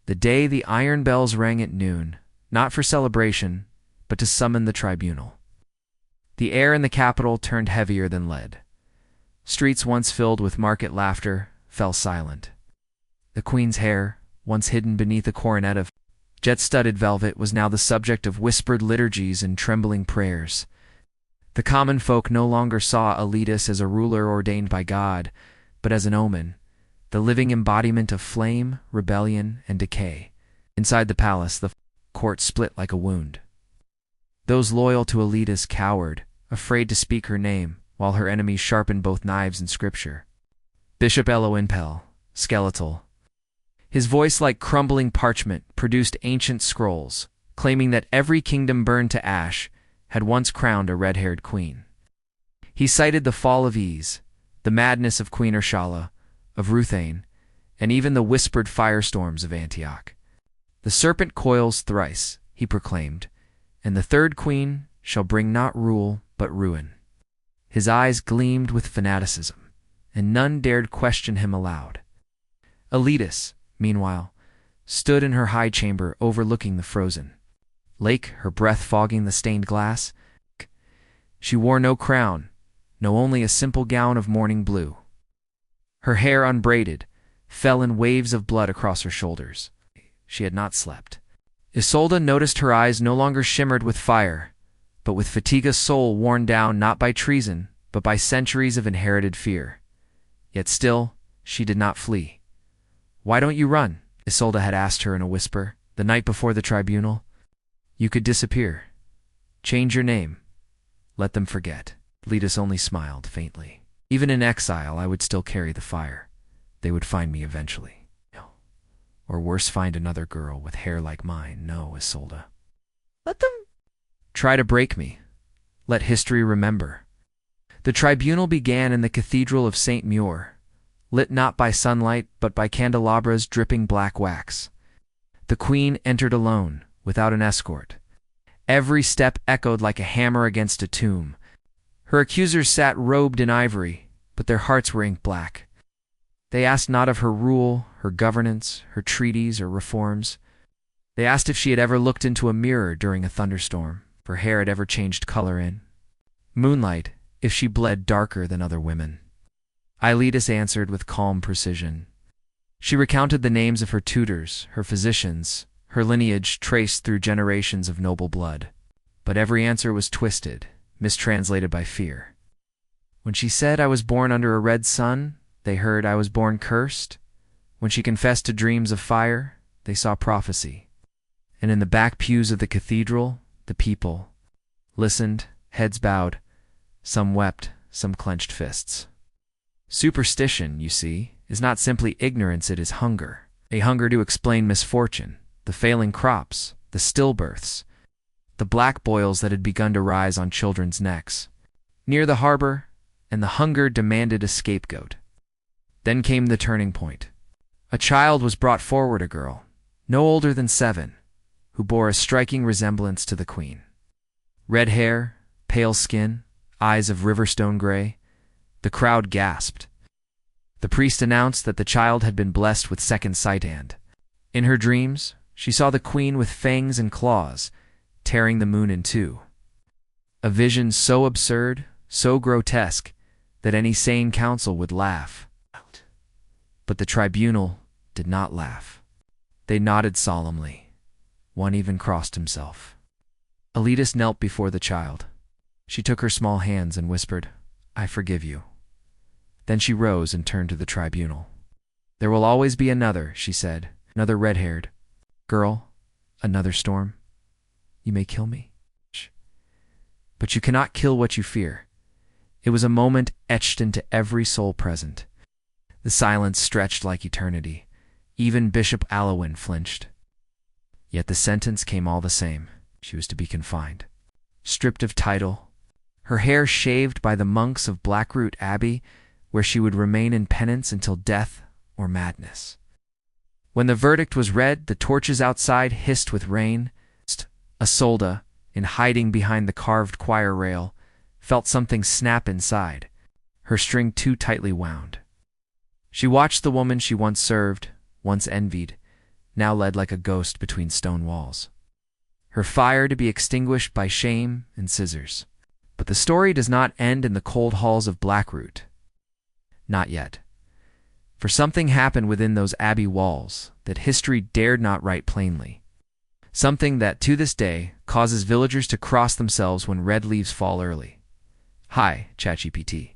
The day the iron bells rang at noon, not for celebration, but to summon the tribunal. The air in the capital turned heavier than lead. Streets once filled with market laughter fell silent. The queen's hair, once hidden beneath a coronet of jet-studded velvet, was now the subject of whispered liturgies and trembling prayers. The common folk no longer saw Aletys as a ruler ordained by God, but as an omen, the living embodiment of flame, rebellion, and decay. Inside the palace, the court split like a wound. Those loyal to Aletys cowered, afraid to speak her name, while her enemies sharpened both knives and scripture. Bishop Eloinpel, skeletal, his voice like crumbling parchment, produced ancient scrolls, claiming that every kingdom burned to ash had once crowned a red-haired queen. He cited the fall of Ys, the madness of Queen Urshala, of Ruthane, and even the whispered firestorms of Antioch. The serpent coils thrice, he proclaimed, and the third queen shall bring not rule but ruin. His eyes gleamed with fanaticism, and none dared question him aloud. Aletys, meanwhile, stood in her high chamber overlooking the frozen lake, her breath fogging the stained glass. She wore no crown, no, only a simple gown of morning blue. Her hair, unbraided, fell in waves of blood across her shoulders. She had not slept. Isolde noticed her eyes no longer shimmered with fire, but with fatigue, a soul worn down not by treason, but by centuries of inherited fear. Yet still, she did not flee. "Why don't you run?" Isolde had asked her in a whisper, the night before the tribunal. "You could disappear. Change your name. Let them forget." Aletys only smiled faintly. "Even in exile, I would still carry the fire. They would find me eventually. No. Or worse, find another girl with hair like mine. No, Isolde. Let them try to break me. Let history remember." The tribunal began in the Cathedral of St. Muir, lit not by sunlight but by candelabras dripping black wax. The queen entered alone, without an escort. Every step echoed like a hammer against a tomb. Her accusers sat robed in ivory, but their hearts were ink black. They asked not of her rule, her governance, her treaties, or reforms. They asked if she had ever looked into a mirror during a thunderstorm, if her hair had ever changed color in moonlight, if she bled darker than other women. Aletys answered with calm precision. She recounted the names of her tutors, her physicians, her lineage traced through generations of noble blood. But every answer was twisted, mistranslated by fear. When she said, "I was born under a red sun," they heard, "I was born cursed." When she confessed to dreams of fire, they saw prophecy. And in the back pews of the cathedral, the people listened, heads bowed. Some wept, some clenched fists. Superstition, you see, is not simply ignorance, it is hunger. A hunger to explain misfortune, the failing crops, the stillbirths, the black boils that had begun to rise on children's necks. Near the harbor, and the hunger demanded a scapegoat. Then came the turning point. A child was brought forward, a girl, no older than 7, who bore a striking resemblance to the queen. Red hair, pale skin, eyes of riverstone gray. The crowd gasped. The priest announced that the child had been blessed with second sight, and, in her dreams, she saw the queen with fangs and claws, tearing the moon in two. A vision so absurd, so grotesque, that any sane council would laugh. But the tribunal did not laugh. They nodded solemnly. One even crossed himself. Aletys knelt before the child. She took her small hands and whispered, "I forgive you." Then she rose and turned to the tribunal. "There will always be another," she said, "another red-haired girl, another storm. You may kill me, but you cannot kill what you fear." It was a moment etched into every soul present. The silence stretched like eternity. Even Bishop Eloin flinched. Yet the sentence came all the same. She was to be confined, stripped of title, her hair shaved by the monks of Blackroot Abbey, where she would remain in penance until death or madness. When the verdict was read, the torches outside hissed with rain. Isolde, in hiding behind the carved choir rail, felt something snap inside, her string too tightly wound. She watched the woman she once served, once envied, now led like a ghost between stone walls, her fire to be extinguished by shame and scissors. But the story does not end in the cold halls of Blackroot. Not yet. For something happened within those abbey walls that history dared not write plainly. Something that, to this day, causes villagers to cross themselves when red leaves fall early. Hi, ChatGPT.